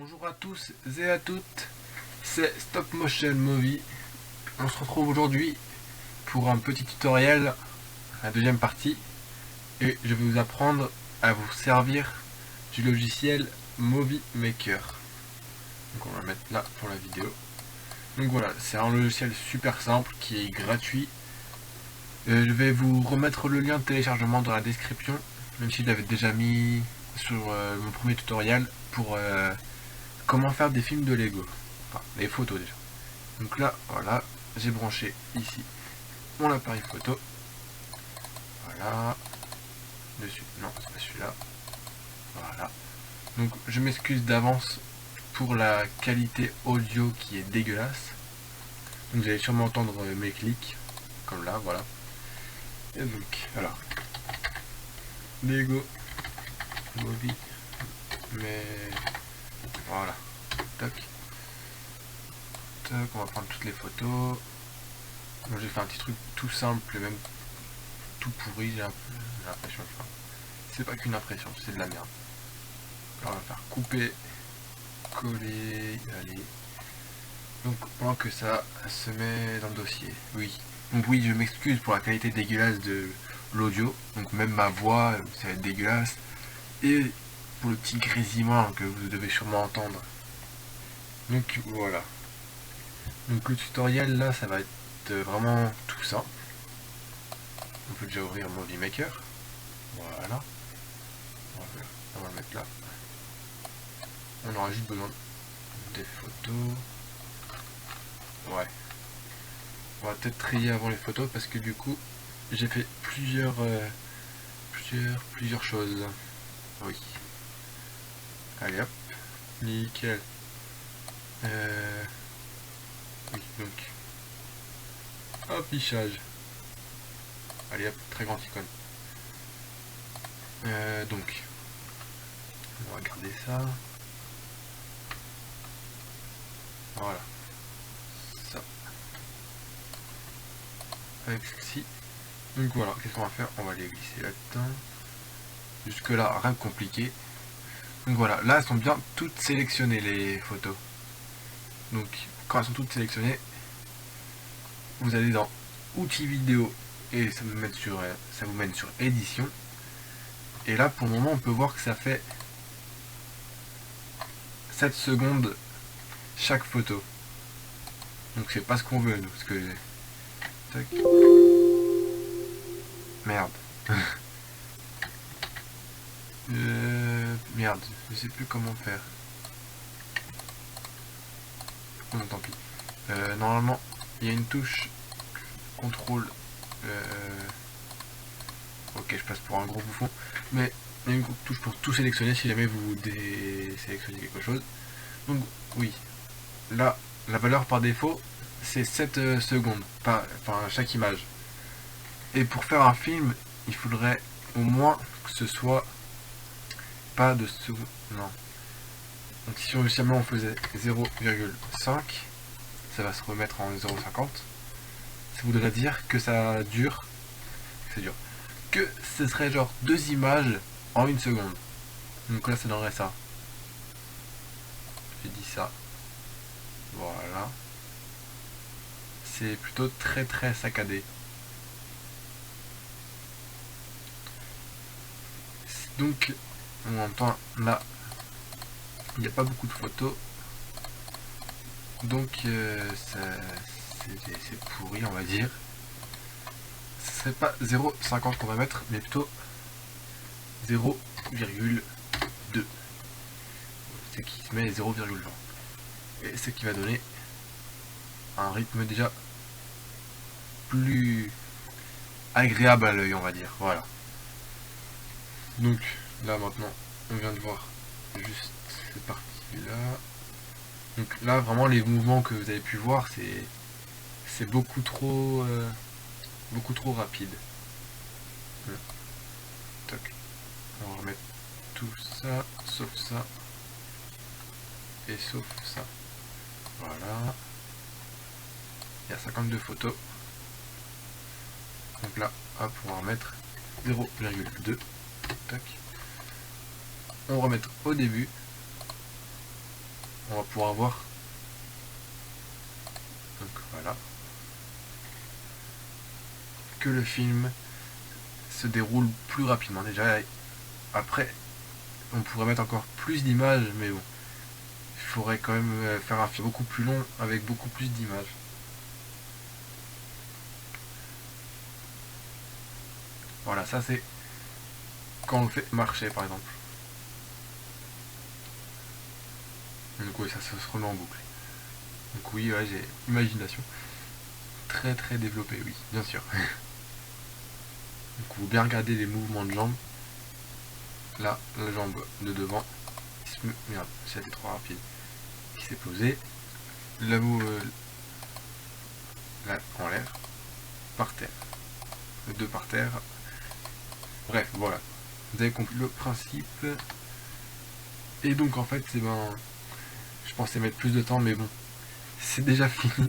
Bonjour à tous et à toutes, c'est Stop Motion Movie. On se retrouve aujourd'hui pour un petit tutoriel, la deuxième partie, et je vais vous apprendre à vous servir du logiciel Movie Maker. Donc on va le mettre là pour la vidéo. Donc voilà, c'est un logiciel super simple qui est gratuit. Je vais vous remettre le lien de téléchargement dans la description, même si je l'avais déjà mis sur mon premier tutoriel pour comment faire des films de Lego, enfin les photos déjà. Donc là, voilà, j'ai branché ici mon appareil photo. Voilà, dessus, non, c'est pas celui-là. Voilà. Donc je m'excuse d'avance pour la qualité audio qui est dégueulasse. Donc vous allez sûrement entendre mes clics, comme là, voilà. Et donc, alors, Lego Movie, mais voilà, toc. On va prendre toutes les photos. Moi j'ai fait un petit truc tout simple, même tout pourri, j'ai l'impression. Enfin, c'est pas qu'une impression, c'est de la merde. Alors on va faire couper, coller, allez. Donc pendant que ça se met dans le dossier, oui. Donc oui, je m'excuse pour la qualité dégueulasse de l'audio. Donc même ma voix, ça va être dégueulasse. Et pour le petit grésillement que vous devez sûrement entendre. Donc voilà. Donc le tutoriel là, ça va être vraiment tout ça. On peut déjà ouvrir Movie Maker. Voilà. On va le mettre là. On aura juste besoin des photos. Ouais. On va peut-être trier avant les photos parce que du coup, j'ai fait plusieurs choses. Oui. Allez hop. Nickel. Oui, donc. Affichage. Allez hop, très grand icône. Donc. On va garder ça. Voilà. Ça. Avec ceci. Donc voilà, qu'est-ce qu'on va faire? On va les glisser là-dedans. Jusque là, rien de compliqué. Donc voilà, là elles sont bien toutes sélectionnées les photos. Donc quand elles sont toutes sélectionnées, vous allez dans outils vidéo et ça vous mène sur édition. Et là pour le moment on peut voir que ça fait 7 secondes chaque photo. Donc c'est pas ce qu'on veut nous, parce que... Tac. Merde. Merde, je sais plus comment faire. Bon, tant pis. Normalement, il y a une touche contrôle. Ok, je passe pour un gros bouffon. Mais il y a une touche pour tout sélectionner si jamais vous désélectionnez quelque chose. Donc, oui. Là, la valeur par défaut, c'est 7 secondes. Enfin, chaque image. Et pour faire un film, il faudrait au moins que ce soit pas de secondes. Non. Donc si on faisait 0,5, ça va se remettre en 0,50. Ça voudrait dire que ça dure. Que ce serait genre 2 images en 1 seconde. Donc là ça donnerait ça. J'ai dit ça. Voilà. C'est plutôt très saccadé. Donc en même temps là il n'y a pas beaucoup de photos. Donc c'est pourri on va dire. Ce serait pas 0,50 qu'on va mettre, mais plutôt 0,2. C'est qui se met 0,20. Et ce qui va donner un rythme déjà plus agréable à l'œil on va dire. Voilà. Donc là maintenant on vient de voir juste cette partie là. Donc là vraiment les mouvements que vous avez pu voir c'est beaucoup trop rapide. Toc. On va remettre tout ça sauf ça et sauf ça. Voilà. Il y a 52 photos. Donc là hop on va remettre 0,2. Tac. On va remettre au début. on va pouvoir voir. Donc voilà. Que le film se déroule plus rapidement. Déjà, après, on pourrait mettre encore plus d'images, mais bon. Il faudrait quand même faire un film beaucoup plus long avec beaucoup plus d'images. Voilà, ça c'est quand on le fait marcher par exemple. Donc oui, ça se remet en boucle. Donc oui, ouais, j'ai imagination très très développée, oui, bien sûr. Donc vous bien regarder les mouvements de jambes. Là, la jambe de devant. Merde, c'était trop rapide. Qui s'est posé. La là, en l'air. Par terre. Les deux par terre. Bref, voilà. Vous avez compris le principe. Et donc en fait, c'est ben. Je pensais mettre plus de temps, mais bon. C'est déjà fini.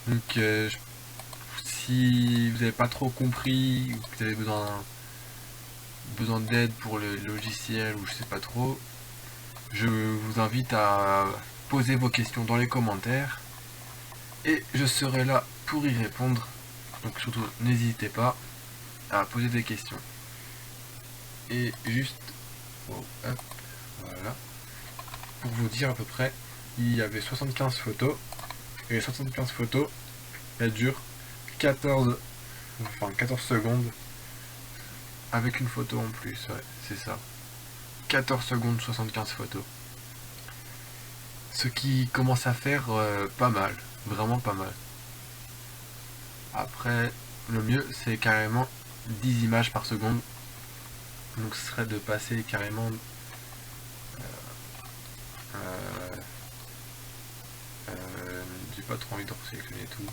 Donc si vous n'avez pas trop compris, ou que vous avez besoin d'aide pour le logiciel, ou je sais pas trop, je vous invite à poser vos questions dans les commentaires. Et je serai là pour y répondre. Donc surtout, n'hésitez pas à poser des questions. Et juste, oh, hop, voilà, pour vous dire à peu près, il y avait 75 photos. Et les 75 photos, elles durent 14 secondes avec une photo en plus, ouais, c'est ça. 14 secondes, 75 photos. Ce qui commence à faire pas mal, vraiment pas mal. Après, le mieux c'est carrément 10 images par seconde. Donc ce serait de passer carrément j'ai pas trop envie de sélectionner tout.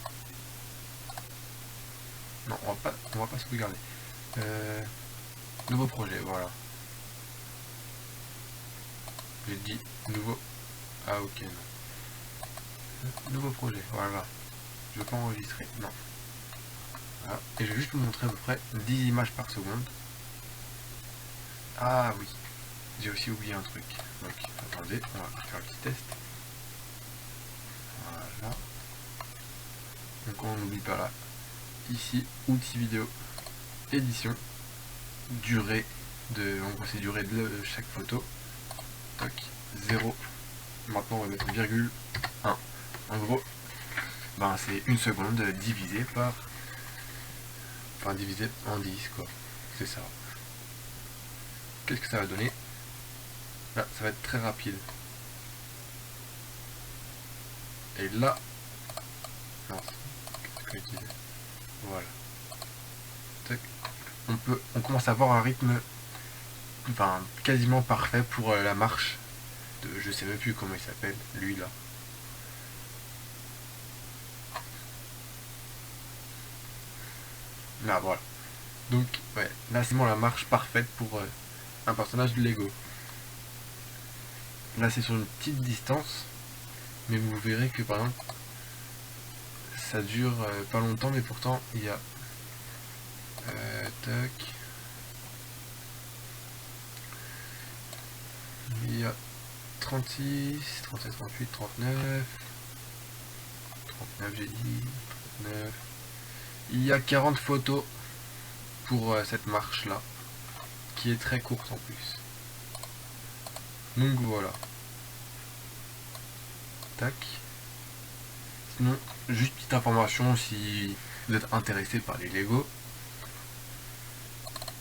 Non, on va pas sauvegarder. Nouveau projet, voilà. J'ai dit nouveau. Ah ok, non. Nouveau projet, voilà. Je veux pas enregistrer, non. Voilà. Et je vais juste vous montrer à peu près 10 images par seconde. Ah oui, j'ai aussi oublié un truc. Donc attendez, on va faire un petit test. Voilà. Donc on n'oublie pas là. Ici, outils vidéo, édition, durée de. En gros c'est durée de chaque photo. Tac, 0. Maintenant on va mettre virgule 1. En gros, ben c'est une seconde divisé par. Enfin divisé en 10 quoi. C'est ça. Qu'est-ce que ça va donner? Là, ça va être très rapide. Et là. Non, qu'est-ce que je disais? Voilà. Tac. On commence à avoir un rythme enfin, quasiment parfait pour la marche de, je sais même plus comment il s'appelle, lui là. Là, voilà. Donc, ouais, là c'est vraiment la marche parfaite pour un personnage de Lego. Là c'est sur une petite distance, mais vous verrez que par exemple, ça dure pas longtemps, mais pourtant il y a tac, il y a 36, 37, 38, 39, 39 j'ai dit, 39. Il y a 40 photos pour cette marche là, qui est très courte en plus. Donc voilà. Tac. Sinon, juste petite information si vous êtes intéressé par les Lego.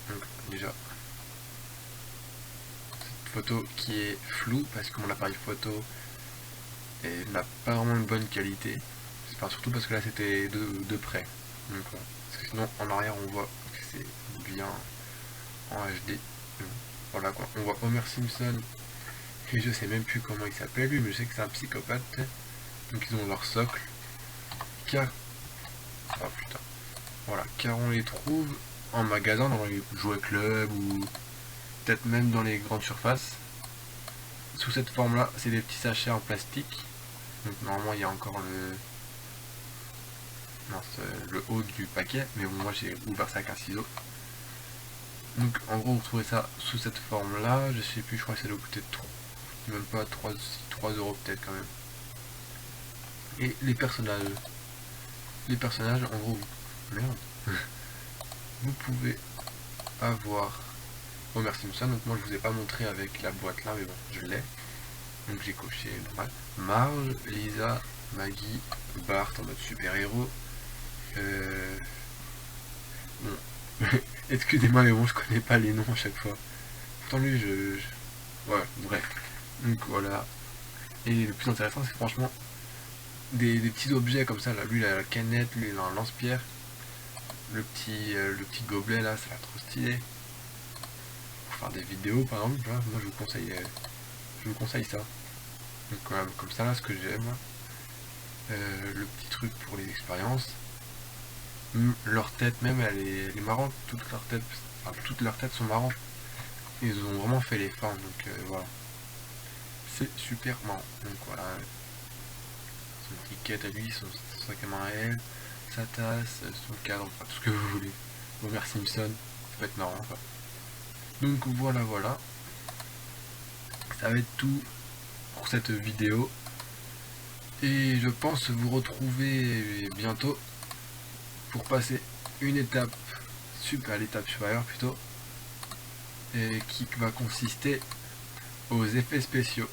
Donc déjà, cette photo qui est floue parce que mon appareil photo n'a pas vraiment une bonne qualité. Enfin, surtout parce que là c'était de près. Donc, parce que sinon en arrière on voit que c'est bien en HD. Voilà quoi. On voit Homer Simpson. Et je sais même plus comment il s'appelle lui, mais je sais que c'est un psychopathe. Donc ils ont leur socle. Car. Ah putain. Voilà, car on les trouve en magasin, dans les jouets club ou peut-être même dans les grandes surfaces. Sous cette forme là, c'est des petits sachets en plastique. Donc normalement il y a encore le haut du paquet, mais bon, moi j'ai ouvert ça avec un ciseau. Donc en gros vous trouvez ça sous cette forme là, je sais plus, je crois que ça doit coûter même pas 3 euros peut-être quand même. Et les personnages, en gros, merde, vous pouvez avoir Homer Simpson. Donc moi je vous ai pas montré avec la boîte là, mais bon, je l'ai. Donc j'ai coché normal. Marge, Lisa, Maggie, Bart en mode super-héros. Bon. Excusez-moi, mais bon, je connais pas les noms à chaque fois. Pourtant lui, ouais, bref. Donc voilà. Et le plus intéressant, c'est franchement des petits objets comme ça. Là, lui, il a la canette, lui, il a un lance-pierre. Le petit gobelet là, ça a l'air trop stylé. Pour faire des vidéos, par exemple, là, moi je vous conseille ça. Donc voilà, comme ça là, ce que j'aime. Le petit truc pour les expériences. Leur tête même, elle est marrante. Toutes leurs têtes sont marrantes. Ils ont vraiment fait les formes, donc voilà. C'est super marrant. Donc voilà. Son étiquette à lui, son sac à main à elle, sa tasse, son cadre, enfin tout ce que vous voulez. Homer Simpson, ça peut être marrant quoi. Donc voilà. Ça va être tout pour cette vidéo. Et je pense vous retrouver bientôt pour passer une étape l'étape supérieure plutôt, et qui va consister aux effets spéciaux.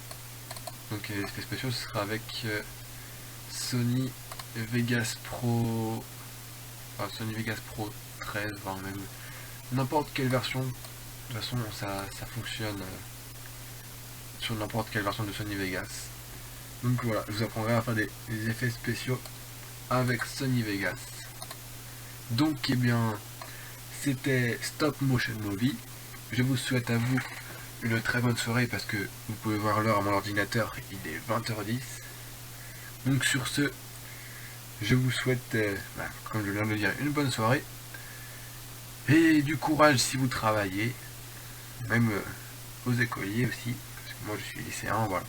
Donc les effets spéciaux, ce sera avec Sony Vegas Pro, enfin Sony Vegas Pro 13, enfin même n'importe quelle version. De toute façon ça fonctionne sur n'importe quelle version de Sony Vegas. Donc voilà, je vous apprendrai à faire des effets spéciaux avec Sony Vegas. Donc eh bien, c'était Stop Motion Movie. Je vous souhaite à vous une très bonne soirée parce que vous pouvez voir l'heure à mon ordinateur, il est 20h10. Donc sur ce, je vous souhaite, comme je viens de le dire, une bonne soirée. Et du courage si vous travaillez, même aux écoliers aussi, parce que moi je suis lycéen, voilà.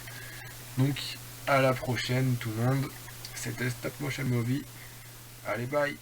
Donc à la prochaine tout le monde, c'était Stop Motion Movie. Allez bye.